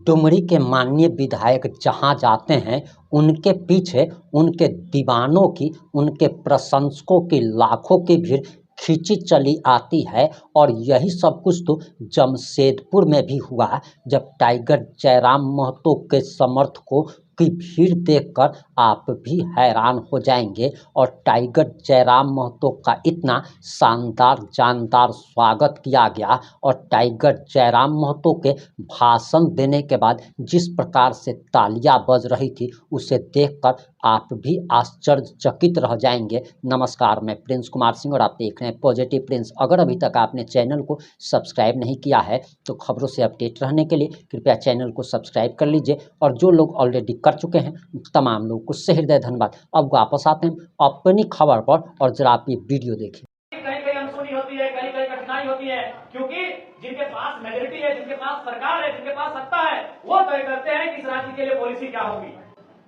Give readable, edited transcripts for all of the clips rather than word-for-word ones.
डुमरी के माननीय विधायक जहाँ जाते हैं, उनके पीछे उनके दीवानों की, उनके प्रशंसकों की लाखों की भीड़ खींची चली आती है। और यही सब कुछ तो जमशेदपुर में भी हुआ, जब टाइगर जयराम महतो के समर्थकों की भीड़ देखकर आप भी हैरान हो जाएंगे। और टाइगर जयराम महतो का इतना शानदार जानदार स्वागत किया गया, और टाइगर जयराम महतो के भाषण देने के बाद जिस प्रकार से तालियां बज रही थी, उसे देखकर आप भी आश्चर्यचकित रह जाएंगे। नमस्कार, मैं प्रिंस कुमार सिंह और आप देख रहे हैं पॉजिटिव प्रिंस। अगर अभी तक आपने चैनल को सब्सक्राइब नहीं किया है तो खबरों से अपडेट रहने के लिए कृपया चैनल को सब्सक्राइब कर लीजिए। और जो लोग ऑलरेडी कर चुके हैं तमाम लोगों को सहृदय धन्यवाद। अब वापस आते हैं अपनी खबर पर, और जरा आप ये वीडियो देखिए। कहीं अनसुनी होती है, कहीं कठिनाई होती है, क्योंकि जिनके पास मेजोरिटी है, जिनके पास सरकार है, जिनके पास सत्ता है, वो तय करते हैं कि इस राज्य के लिए पॉलिसी क्या होगी।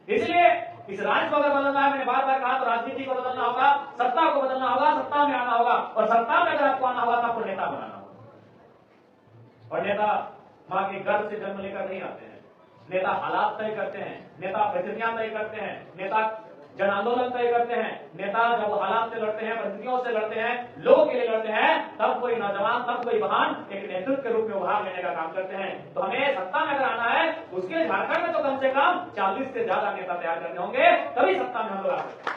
इसलिए इस राज्य को अगर बदलना है, मैंने बार बार कहा, तो राजनीति को बदलना होगा, सत्ता को बदलना होगा, सत्ता में आना होगा। और सत्ता में अगर आपको आना होगा तो आपको नेता बनाना होगा। और नेता मां के गर्भ से जन्म लेकर नहीं आते हैं। नेता हालात तय करते हैं, नेता परिस्थितियां तय करते हैं, नेता जन आंदोलन तय करते हैं। नेता जब हालात से लड़ते हैं, परिस्थितियों से लड़ते हैं, लोगों के लिए लड़ते हैं, तब कोई नौजवान, तब कोई महान एक नेतृत्व के रूप में उभार लेने का काम करते हैं। तो हमें सत्ता में अगर आना है, उसके झारखंड में तो कम से कम 40 से ज्यादा नेता तैयार करने होंगे, तभी सत्ता में हम लोग आ सकते हैं।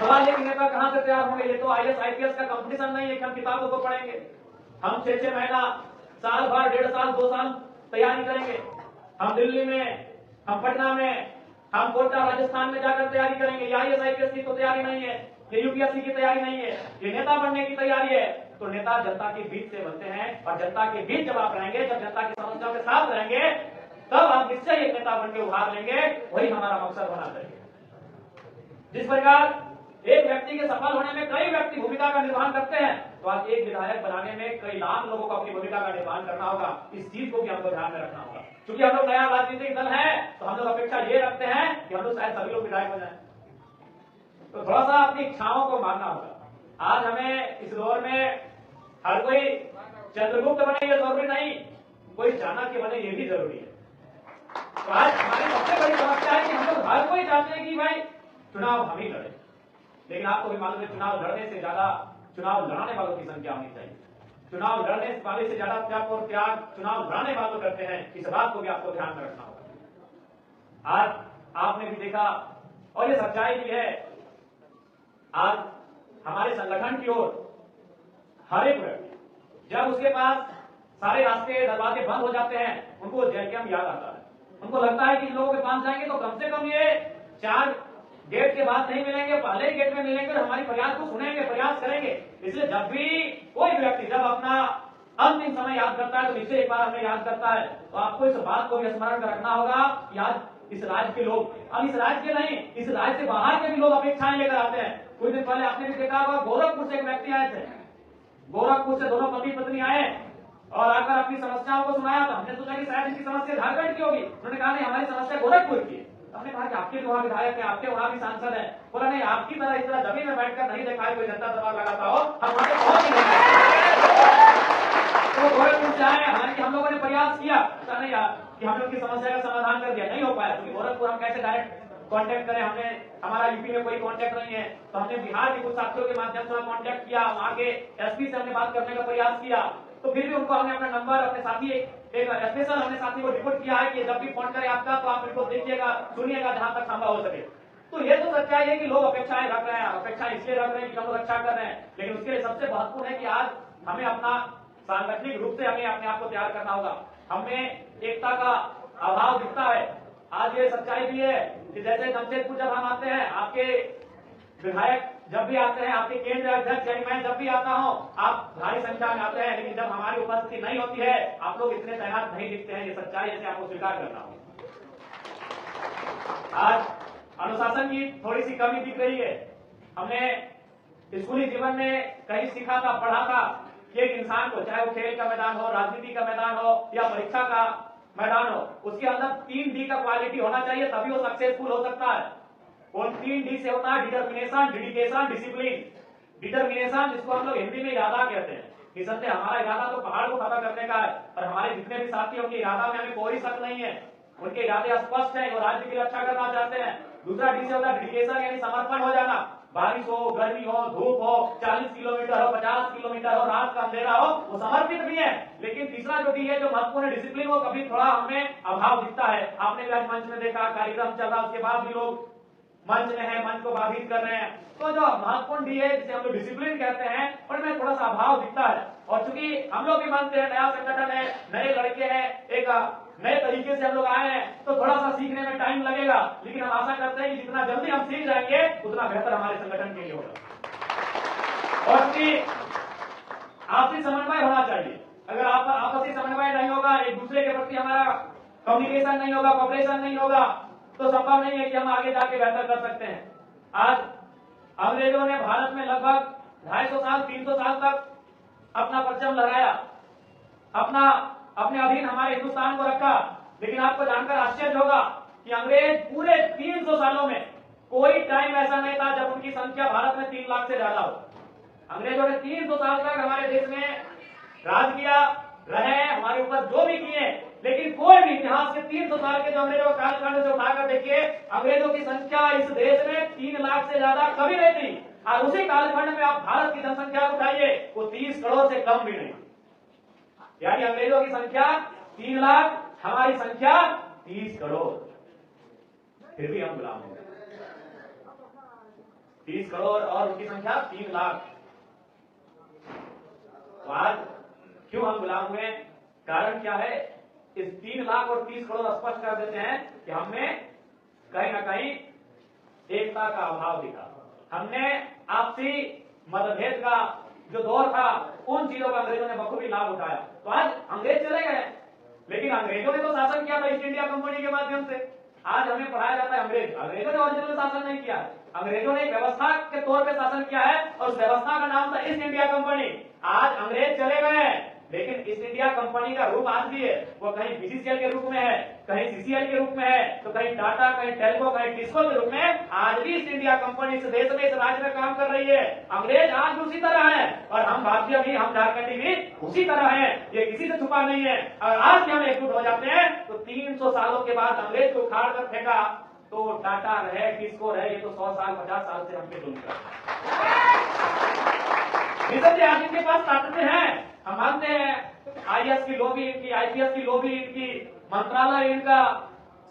सवाल ये कि नेता कहां से तैयार होंगे? ये तो IAS IPS का कंपटीशन नहीं है कि हम किताबों को पढ़ेंगे। हम 6-6 महीना, साल भर, 1.5 साल, 2 साल तैयारी करेंगे। हम दिल्ली में, हम पटना में, हम कोटा राजस्थान में जाकर तैयारी करेंगे। ये IAS IPS की तो तैयारी नहीं है, ये UPSC की तैयारी नहीं है, ये नेता बनने की तैयारी है। तो नेता जनता के बीच से बनते हैं, और जनता के बीच जब आप रहेंगे, जब जनता की समस्याओं के साथ रहेंगे, तब आप निश्चय एक नेता बन के उभार लेंगे। वही हमारा मकसद होना चाहिए। जिस प्रकार एक व्यक्ति के सफल होने में कई व्यक्ति भूमिका का निर्वहन करते हैं, तो आज एक विधायक बनाने में कई लाख लोगों को अपनी भूमिका का निर्वहन करना होगा। इस चीज को भी हमको ध्यान में रखना होगा। क्योंकि हम लोग नया राजनीतिक दल है, तो हम लोग अपेक्षा ये रखते हैं कि हम लोग शायद सभी लोग विधायक हो जाए। तो थोड़ा सा अपनी इच्छाओं को मानना होगा। आज हमें इस दौर में हर कोई चंद्रगुप्त बने ये जरूरी नहीं, कोई चाणक्य बने ये भी जरूरी है। तो आज हमारी सबसे बड़ी समस्या है कि हम लोग हर कोई चाहते हैं कि भाई चुनाव हम ही लड़े, लेकिन आपको भी मालूम है चुनाव लड़ने से ज्यादा चुनाव लड़ाने वालों की संख्या होनी चाहिए। चुनाव लड़ने वाले से ज्यादा त्याग और त्याग चुनाव लड़ाने वालों करते हैं। इस बात को भी आपको ध्यान में रखना होगा। आज आपने भी देखा, और ये सच्चाई भी है, आज हमारे संगठन की ओर हर एक व्यक्ति, जब उसके पास सारे रास्ते दरवाजे बंद हो जाते हैं, उनको जेल कैंप याद आता है। उनको लगता है कि इन लोगों के पास जाएंगे तो कम से कम ये 4 गेट के बाद नहीं मिलेंगे, पहले गेट में मिलेंगे और हमारी फरियाद को सुनेंगे, प्रयास करेंगे। इसलिए जब भी कोई व्यक्ति जब अपना अंतिम समय याद करता है, तो निश्चय एक बार हमें याद करता है। तो आपको इस बात को भी स्मरण में रखना होगा कि आज इस राज्य के लोग, अब इस राज्य के नहीं, इस राज्य से बाहर के भी लोग अपेक्षाएं लेकर आते हैं। कुछ दिन पहले आपने भी देखा होगा, गोरखपुर से एक व्यक्ति आए थे। गोरखपुर से दोनों पति पत्नी आए और आकर अपनी समस्याओं को सुनाया। तो हमने सोचा कि शायद इनकी समस्या झारखंड की होगी। उन्होंने कहा नहीं, हमारी समस्या गोरखपुर की है। हमने कहा कि आपके वहां विधायक है, आपके वहां भी सांसद है। बोला नहीं, आपकी तरह इस तरह जमीन में बैठकर नहीं देखा है कोई जनता दबाव लगाता हो, हम वहां पे पहुंच नहीं तो गोरखपुर से आए। हालांकि हम लोगों ने प्रयास किया, ऐसा नहीं कि हम लोग की समस्या का समाधान कर दिया, नहीं हो पाया। क्योंकि गोरखपुर हम कैसे डायरेक्ट कांटेक्ट करें, हमने हमारा यूपी में कोई कांटेक्ट नहीं है, तो हमने बिहार के कुछ साथियों के माध्यम से कांटेक्ट किया, वहां के SP से हमने बात करने का प्रयास किया। तो फिर भी उनको हमने अपना नंबर, अपने साथी एक स्पेशल हमने साथी को रिपोर्ट किया है कि जब भी फोन करे आपका, तो आप रिपोर्ट देखिएगा, सुनिएगा, जहां तक संभव हो सके। तो ये तो सच्चाई है कि लोग अपेक्षाएं रख रहे हैं, अपेक्षाएं इसलिए रख रहे हैं कि हम लोग अच्छा कर रहे हैं। लेकिन उसके लिए सबसे महत्वपूर्ण है कि आज हमें अपना सांगठनिक रूप से हमें अपने आप को तैयार करना होगा। हमें एकता का अभाव दिखता है। आज ये सच्चाई भी है कि जैसे जमशेदपुर जब हम आते हैं, आपके विधायक जब भी आते हैं, आपके केंद्र अध्यक्ष यानी मैं जब भी आता हूं, आप भारी संख्या में आते हैं, लेकिन जब हमारी उपस्थिति नहीं होती है, आप लोग इतने तैनात नहीं दिखते हैं। ये सच्चाई है, आपको स्वीकार करना होगा। आज अनुशासन की थोड़ी सी कमी दिख रही है। हमने स्कूली जीवन में कहीं सीखा था, पढ़ा था कि एक इंसान को, चाहे वो खेल का मैदान हो, राजनीति का मैदान हो या परीक्षा का मैदान हो, उसके अंदर 3 D का क्वालिटी होना चाहिए, तभी वो सक्सेसफुल हो सकता है। और 3 D से होता है डिटर्मिनेशन, डेडिकेशन, डिसिप्लिन। डिटर्मिनेशन जिसको हम लोग हिंदी में इरादा कहते हैं, निसंदेह हमारा इरादा तो पहाड़ को खत्म करने का है, और हमारे जितने भी साथी हैं उनके इरादा में हमें कोई शक नहीं है, उनके इरादे स्पष्ट हैं, वो राज्य की रक्षा करना चाहते हैं। दूसरा डी से होता है डेडिकेशन, यानी समर्पण हो जाना। बारिश हो, गर्मी हो, धूप हो, 40 किलोमीटर हो, 50 किलोमीटर हो, रात का अंधेरा हो, वो समर्पित भी है। लेकिन तीसरा जो डी है, जो महत्वपूर्ण डिसिप्लिन, वो कभी थोड़ा हमें अभाव दिखता है। आपने भी आज मंच में देखा, कार्यक्रम चल रहा, उसके बाद भी लोग मंच में है, मंच को बाधित कर रहे हैं। तो जो महत्वपूर्ण डी है, जिसे हम लोग डिसिप्लिन कहते हैं, उनमें थोड़ा सा अभाव दिखता है। और चूंकि हम लोग भी मानते हैं नया संगठन है, नए लड़के हैं, एक नए तरीके से हम लोग आए हैं, तो थोड़ा सा सीखने में टाइम लगेगा, लेकिन हम आशा करते हैं कि जितना जल्दी हम सीख जाएंगे उतना बेहतर हमारे संगठन के लिए होगा। और आपसी समन्वय होना चाहिए। अगर आपसी समन्वय नहीं होगा, एक दूसरे के प्रति हमारा कम्युनिकेशन नहीं होगा, कॉपरेशन नहीं होगा, तो संभव नहीं है कि हम आगे जाके बेहतर कर सकते हैं। आज अंग्रेजों ने भारत में लगभग 250 साल 300 साल तक अपना परचम लगाया, अपने अधीन हमारे हिंदुस्तान को रखा। लेकिन आपको जानकर आश्चर्य होगा कि अंग्रेज पूरे 300 सालों में कोई टाइम ऐसा नहीं था जब उनकी संख्या भारत में 3 लाख से ज्यादा हो। अंग्रेजों ने 300 साल तक हमारे देश में राज किया, रहे, हमारे ऊपर जो भी किए, लेकिन कोई भी इतिहास के 300 साल के जो अंग्रेजों का कालखंड से उठाकर देखिए, अंग्रेजों की संख्या इस देश में 3 लाख से ज्यादा कभी नहीं थी। और उसी कालखंड में आप भारत की जनसंख्या उठाइए, वो 30 करोड़ से कम भी नहीं। यानी अंग्रेजों की संख्या 3 लाख, हमारी संख्या 30 करोड़, फिर भी हम गुलाम हैं। 30 करोड़ और उनकी संख्या 3 लाख। तो आज क्यों हम गुलाम हुए? कारण क्या है? इस 3 लाख और 30 करोड़ स्पष्ट कर देते हैं कि हमें कहीं ना कहीं एकता का अभाव दिखा। हमने आपसी मतभेद का जो दौर था, उन चीजों का अंग्रेजों ने बखूबी लाभ उठाया। तो आज अंग्रेज चले गए, लेकिन अंग्रेजों ने तो शासन किया था ईस्ट इंडिया कंपनी के माध्यम से। आज हमें पढ़ाया जाता है अंग्रेजों ने ओरिजिनल शासन नहीं किया, अंग्रेजों ने एक व्यवस्था के तौर पे शासन किया है, और उस व्यवस्था का नाम था ईस्ट इंडिया कंपनी। आज अंग्रेज चले गए, लेकिन ईस्ट इंडिया कंपनी का रूप आज भी है। वो कहीं बीसीसीएल के रूप में है, कहीं सीसीएल के रूप में है, तो कहीं टाटा, कहीं टेल्को, कहीं टिस्को के रूप में आज भी ईस्ट इंडिया कंपनी इस देश में, इस राज्य में काम कर रही है। अंग्रेज आज भी उसी तरह है, और हम भारतीय भी, हम झारखंडी भी उसी तरह है। ये किसी से छुपा नहीं है। और आज भी हम एकजुट हो जाते हैं, तो 300 सालों के बाद अंग्रेज को उखाड़ कर फेंका, तो टाटा रहे, टिस्को रहे, ये तो 100 साल 50 साल से हमके दुनिया आज इनके पास ताकतें हैं। हम मानते हैं आईएएस की लॉबी इनकी, आईपीएस की लॉबी इनकी, मंत्रालय इनका,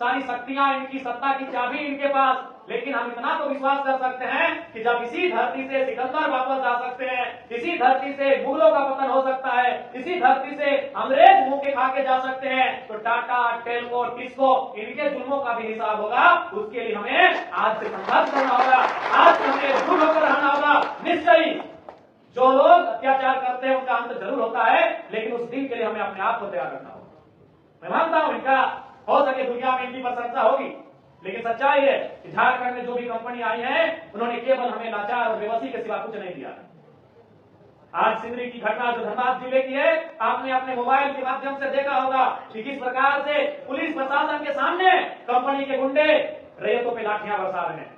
सारी शक्तियां इनकी, सत्ता की चाबी इनके पास। लेकिन हम इतना तो विश्वास कर सकते हैं कि जब इसी धरती से सिकंदर वापस आ सकते हैं, इसी धरती से मुगलों का पतन हो सकता है, इसी धरती से अंग्रेज मुंह के खा के जा सकते हैं, तो टाटा, टेल्को, टिस्को, इनके जुल्मों का भी हिसाब होगा। उसके लिए हमें आज से संघर्ष करना होगा, आज से हमें एकजुट होकर रहना होगा। निश्चय जो लोग अत्याचार करते हैं उनका अंत जरूर होता है, लेकिन उस दिन के लिए हमें अपने आप को तैयार रखना होगा। मैं मानता हूं इनका हो सके दुनिया में इनकी प्रशंसा होगी, लेकिन सच्चाई है कि झारखंड में जो भी कंपनी आई है, उन्होंने केवल हमें लाचार और बेबसी के सिवा कुछ नहीं दिया। आज सिंदरी की घटना जो धनबाद जिले की है, आपने अपने मोबाइल के माध्यम से देखा होगा कि किस प्रकार से पुलिस प्रशासन के सामने कंपनी के गुंडे रैयतों पे लाठियां बरसा रहे हैं।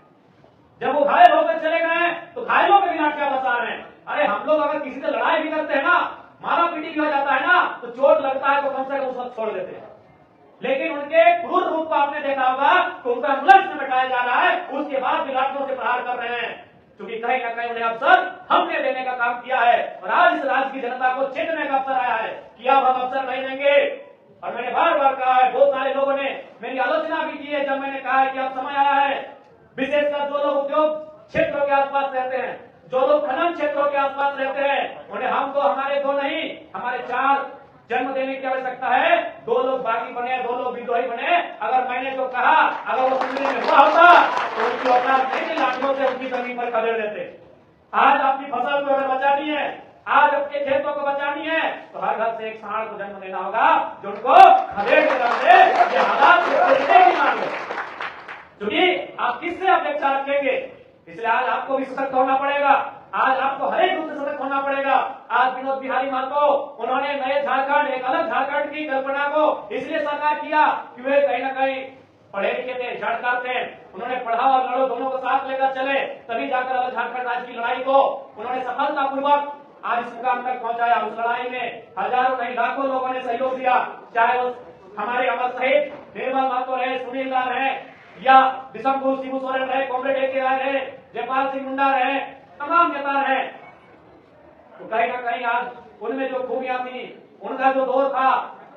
जब वो घायल होकर चले गए तो घायलों पे भी लाठियां बरसा रहे हैं। अरे हम लोग अगर किसी से लड़ाई भी करते हैं ना, मारा पीटी भी हो जाता है ना, तो चोट लगता है तो कम से कम उस वक्त छोड़ देते हैं। लेकिन उनके क्रूर रूप को आपने देखा होगा तो उनका एम्बुलेंस में बैठाया जा रहा है, उसके बाद भी लाठियों से प्रहार कर रहे हैं, क्योंकि कहीं ना कहीं उन्हें अवसर हमने देने का काम किया है। और आज इस राज्य की जनता को चेतने का अवसर आया है कि अब हम अवसर नहीं देंगे। और मैंने बार बार कहा है, बहुत सारे लोगों ने मेरी आलोचना भी की है जब मैंने कहा है कि अब समय आया है, विशेषकर जो लोग उद्योग क्षेत्रों के आसपास रहते हैं, जो लोग खनन क्षेत्रों के आसपास रहते हैं, उन्हें हम तो हमारे 2 नहीं, हमारे 4 जन्म देने की आवश्यकता है। 2 लोग बागी बने, 2 लोग विद्रोही बने। अगर मैंने जो कहा, अगर वो सुनने में हुआ होता तो उनकी औकात नहीं थी लाठियों से उनकी जमीन पर खदेड़ देते। आज अपनी फसल को अगर बचानी है, आज अपने खेतों को बचानी है, तो हर घर से एक सांड को जन्म देना होगा जो उनको खदेड़ के रख दे। ये हालात की मांग है, क्योंकि आप किससे अपेक्षा रखेंगे? इसलिए आज आपको भी सशक्त होना पड़ेगा, आज आपको हर एक रूप से सशक्त होना पड़ेगा। आज विनोद बिहारी महतो, उन्होंने नए झारखंड, एक अलग झारखंड की कल्पना को इसलिए साकार किया कि वे कहीं ना कहीं पढ़े लिखे थे, जानकार थे, उन्होंने पढ़ा और लड़ो दोनों को साथ लेकर चले, तभी जाकर अलग झारखंड राज्य की लड़ाई को उन्होंने सफलतापूर्वक आज इस मुकाम तक पहुंचाया। उस लड़ाई में हजारों नहीं लाखों लोगों ने सहयोग दिया, चाहे वो हमारे अमर शहीद निर्मल महतो रहे, सुनील लाल रहे, या दिसंबू शिबू सोरेन रहे, कॉमरेड AK राय रहे, जयपाल सिंह मुंडा रहे, तमाम नेता रहे। तो कहीं ना कहीं आज उनमें जो खूबियां थी, उनका जो दौर था,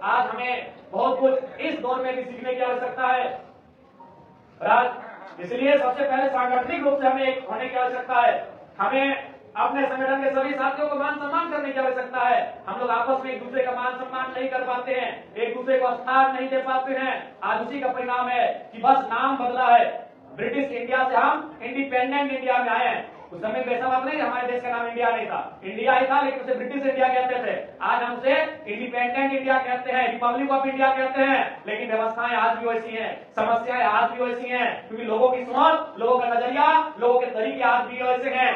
आज हमें बहुत कुछ इस दौर में भी सीखने की आवश्यकता है। इसलिए सबसे पहले सांगठनिक रूप से हमें एक होने की आवश्यकता है। हमें अपने संगठन के सभी साथियों को मान सम्मान करने की आवश्यकता है। हम लोग आपस में एक दूसरे का मान सम्मान नहीं कर पाते हैं, एक दूसरे को स्थान नहीं दे पाते हैं। आज उसी का परिणाम है कि बस नाम बदला है। ब्रिटिश इंडिया से हम इंडिपेंडेंट इंडिया में आए हैं। उस समय ऐसा बात नहीं, हमारे देश का नाम इंडिया नहीं था, इंडिया ही था, लेकिन उसे ब्रिटिश इंडिया कहते थे। आज हम उसे इंडिपेंडेंट इंडिया कहते हैं, रिपब्लिक ऑफ इंडिया कहते हैं। लेकिन व्यवस्थाएं आज भी वैसी हैं, समस्याएं आज भी वैसी हैं, क्योंकि लोगों की सोच, लोगों का नजरिया, लोगों के तरीके आज भी वैसे हैं।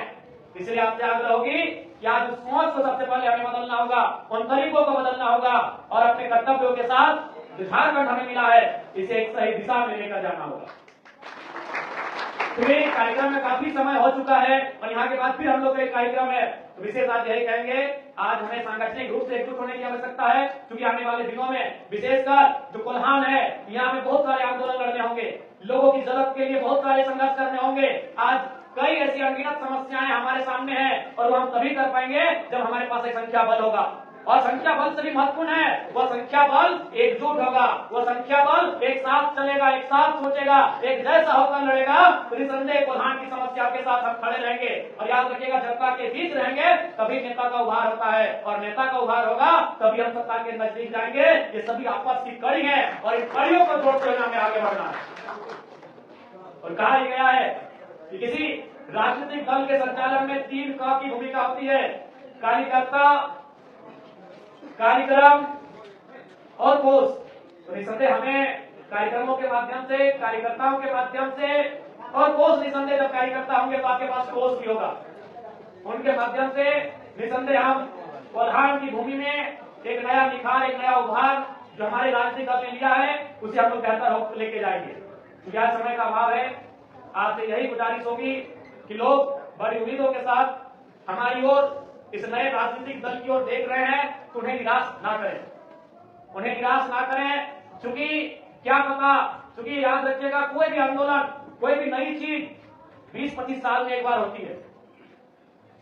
इसलिए आपसे आग्रह होगी कि आज उस सोच को सबसे पहले हमें बदलना होगा, उन तरीकों को बदलना होगा और अपने कर्तव्यों के साथ झारखंड हमें मिला है, इसे एक सही दिशा में लेकर जाना होगा। तुम्हें कार्यक्रम में काफी समय हो चुका है और यहाँ के बाद फिर हम लोग का एक कार्यक्रम है, तो विशेष बात यही कहेंगे, आज हमें सांगठनिक रूप से एकजुट होने की आवश्यकता है, क्योंकि आने वाले दिनों में विशेषकर जो कोल्हान है, यहाँ में बहुत सारे आंदोलन लड़ने होंगे, लोगों की जरूरत के लिए बहुत सारे संघर्ष करने होंगे। आज कई ऐसी अनगिनत समस्याएं हमारे सामने हैं और वो हम तभी कर पाएंगे जब हमारे पास एक संख्या बल होगा। और संख्या बल से भी महत्वपूर्ण है, वह संख्या बल एकजुट होगा, वह संख्या बल एक साथ चलेगा, एक साथ सोचेगा, एक जैसा होकर लड़ेगा, तो निसंदेह कोल्हान की समस्या के साथ हम खड़े रहेंगे। और याद रखिएगा, जनता के बीच रहेंगे तभी नेता का उभार होता है, और नेता का उभार होगा तभी हम सत्ता के नजदीक जाएंगे। ये सभी आपस की कड़ी है और इन कड़ियों को जोड़ते हुए हमें आगे बढ़ना है। और कहा गया है कि किसी राजनीतिक दल के संचालन में 3 क की भूमिका होती है, कार्यकर्ता, कार्यक्रम और कोष। तो निसंदेह हमें कार्यक्रमों के माध्यम से, कार्यकर्ताओं के माध्यम से और कोष, निसंदेह जब कार्यकर्ता होंगे तो आपके पास कोष भी होगा, उनके माध्यम से निसंदेह हम कोल्हान की भूमि में एक नया निखार, एक नया उभार जो हमारे राजनीतिक दल ने लिया है, उसे हम लोग बेहतर होकर लेके जाएंगे। क्या समय का अभाव है, आपसे यही गुजारिश होगी कि लोग बड़ी उम्मीदों के साथ हमारी ओर, इस नए राजनीतिक दल की ओर देख रहे हैं, तो उन्हें निराश ना करें, उन्हें निराश ना करें। क्योंकि क्या पता, क्योंकि याद रखिएगा, कोई भी आंदोलन, कोई भी नई चीज 20-25 साल में एक बार होती है।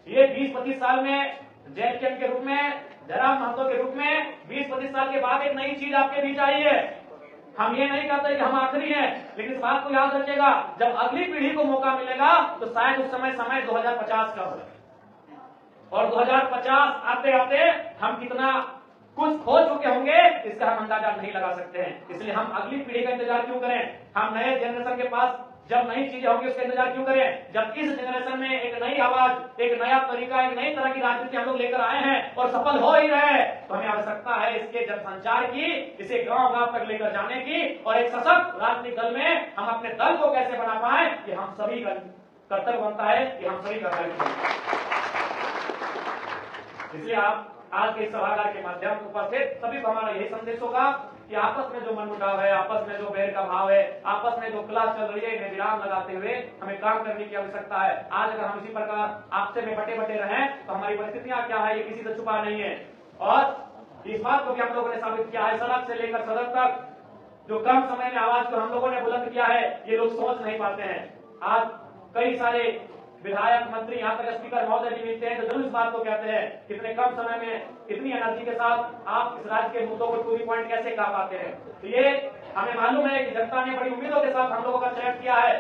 ये 20-25 साल में जैन के रूप में, जयराम महतो के रूप में 20-25 साल के बाद एक नई चीज आपके बीच आई है। हम ये नहीं कहते कि हम आखिरी हैं, लेकिन इस बात को याद रखिएगा, जब अगली पीढ़ी को मौका मिलेगा तो शायद उस समय 2050 का होगा, और 2050 आते आते हम कितना कुछ खो चुके होंगे इसका हम अंदाजा नहीं लगा सकते हैं। इसलिए हम अगली पीढ़ी का इंतजार क्यों करें, हम नए जनरेशन के पास जब नई चीजें होंगी उसका इंतजार क्यों करें, जब इस जनरेशन में एक नई आवाज, एक नया तरीका, एक नई तरह की राजनीति हम लोग लेकर आए हैं और सफल हो ही रहे हैं, तो हमें आवश्यकता है इसके जनसंचार की, इसे गांव-गांव तक लेकर जाने की, और एक सशक्त राजनीतिक दल में हम अपने दल को कैसे बना पाए, ये हम सभी का कर्तव्य बनता है, ये हम सभी का दायित्व है। इसलिए आप आज के सभागार के माध्यम से उपस्थित सभी को हमारा यही संदेश होगा कि आपस में जो मनमुटाव है, आपस में जो बैर का भाव है, आपस में जो क्लास चल रही है, इन्हें विराम लगाते हुए हमें काम करने की आवश्यकता है। आज अगर हम इसी प्रकार आपसे में बटे रहें तो हमारी परिस्थितियां क्या है, ये किसी से छुपा नहीं है। और इस बात को भी हम लोगों ने साबित किया है, सड़क से लेकर सदन तक जो कम समय में आवाज को हम लोगों ने बुलंद किया है, ये लोग सोच नहीं पाते हैं। आज कई सारे विधायक, मंत्री, यहाँ तक स्पीकर महोदय भी मिलते हैं तो जरूर इस बात को कहते हैं, कितने कम समय में इतनी एनर्जी के साथ आप इस राज्य के मुद्दों को टू दी पॉइंट कैसे कह पाते हैं। तो ये हमें मालूम है कि जनता ने बड़ी उम्मीदों के साथ हम लोगों का चयन किया है,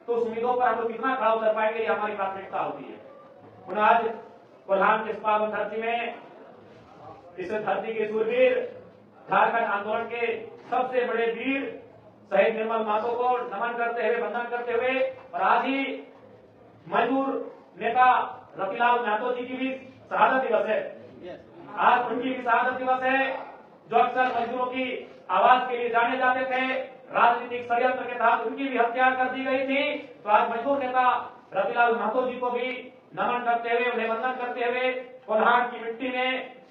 तो उस उम्मीदों पर हम लोग कितना खड़ा उतर पाएंगे, ये हमारी प्राथमिकता होती है। आज कोल्हान के पावन धरती में, इस धरती के सूरवीर, झारखंड आंदोलन के सबसे बड़े वीर शहीद निर्मल महतो को नमन करते हुए, वंदन करते हुए, और आज ही मजदूर नेता रतिलाल महतो जी की भी शहादत दिवस है। आज उनकी भी शहादत दिवस है, जो अक्सर मजदूरों की आवाज के लिए जाने जाते थे। राजनीतिक षड्यंत्र के तहत उनकी भी हत्या कर दी गई थी। तो आज मजदूर नेता रतिलाल महतो जी को भी नमन करते हुए, उन्हें वंदन करते हुए, कोल्हान की मिट्टी में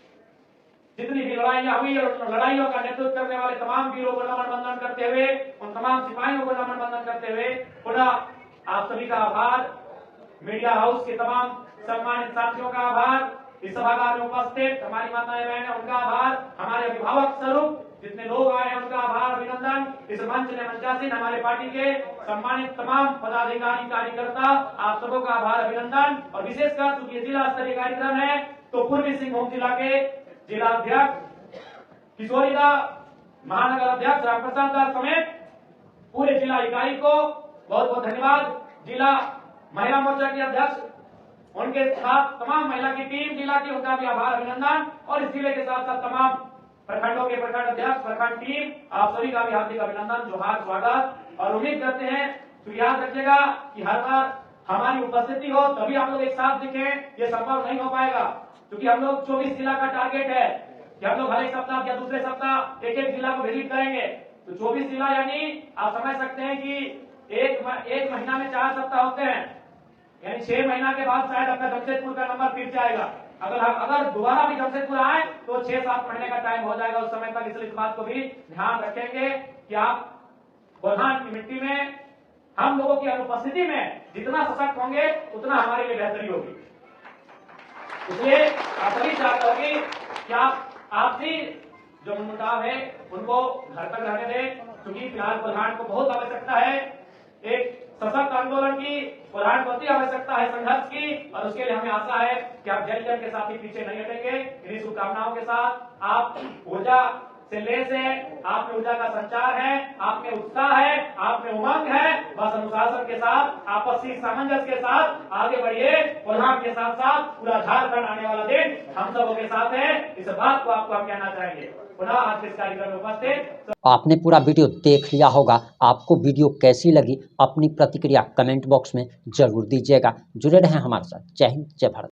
जितनी भी लड़ाइयां हुई और लड़ाइयों का नेतृत्व करने वाले तमाम वीरों को नमन वंदन करते हुए, उन तमाम सिपाहियों को नमन वंदन करते हुए पुनः आप सभी का आभार, मीडिया हाउस के तमाम सम्मानित साथियों का आभार, इस सभागार में उपस्थित हमारी माताएं बहनें, उनका आभार। हमारे अभिभावक स्वरूप जितने लोग आए हैं उनका आभार, अभिनंदन। इस मंच ने मंचासीन हमारे पार्टी के सम्मानित तमाम पदाधिकारी, कार्यकर्ता, आप सबों का आभार, अभिनंदन। और विशेषकर चूंकि ये जिला स्तरीय कार्यक्रम है तो पूर्वी सिंहभूम जिला के जिला अध्यक्ष किशोरीदा, महानगर अध्यक्ष रामप्रसाद दास समेत पूरे जिला इकाई को बहुत बहुत धन्यवाद। जिला महिला मोर्चा के अध्यक्ष, उनके साथ तमाम महिला की टीम जिला की, उनका भी आभार, अभिनंदन। और इस जिले के साथ साथ तमाम प्रखंडों के प्रखंड अध्यक्ष, प्रखंड टीम, आप सभी का भी हार्दिक अभिनंदन, जोहार, स्वागत। और उम्मीद करते हैं, तो याद रखिएगा कि हर बार हमारी उपस्थिति हो तभी आप लोग एक साथ दिखें, ये संभव नहीं हो पाएगा क्योंकि हम लोग 24 जिला का टारगेट है कि हम लोग हर एक सप्ताह या दूसरे सप्ताह एक एक जिला को विजिट करेंगे। तो 24 जिला यानी आप समझ सकते हैं कि एक महीना में 4 सप्ताह होते हैं, यानी 6 महीना के बाद शायद अपना जमशेदपुर का नंबर फिर जाएगा। अगर दोबारा भी जमशेदपुर आए तो 6-7 महीने का टाइम हो जाएगा उस समय तक। इसलिए इस बात को भी ध्यान रखेंगे कि आप कोल्हान की मिट्टी में हम लोगों की अनुपस्थिति में जितना सशक्त होंगे उतना हमारे लिए बेहतरी होगी। इसलिए आप सभी चाहते होंगे कि आपसी जो मनमुटाव है उनको घर तक रहने दें, क्योंकि फिलहाल कोल्हान को बहुत आवश्यकता है एक सशक्त आंदोलन की, कोल्हान को अति आवश्यकता है संघर्ष की। और उसके लिए हमें आशा है कि आप जन जन के साथ ही पीछे नहीं हटेंगे। इन्हीं शुभकामनाओं के साथ आप ऊर्जा से लेस है, आप में ऊर्जा का संचार है, आप में उत्साह है, आप में उमंग है, बस अनुशासन के साथ, आपसी सामंजस्य के साथ आगे बढ़िए। कोल्हान के साथ साथ पूरा झारखंड आने वाला दिन हम सबों के साथ है, इस बात को आपको हम कहना चाहेंगे। पुनः आज इस कार्यक्रम में उपस्थित आपने पूरा वीडियो देख लिया होगा। आपको वीडियो कैसी लगी अपनी प्रतिक्रिया कमेंट बॉक्स में जरूर दीजिएगा। जुड़े रहें हमारे साथ। जय हिंद, जय भारत।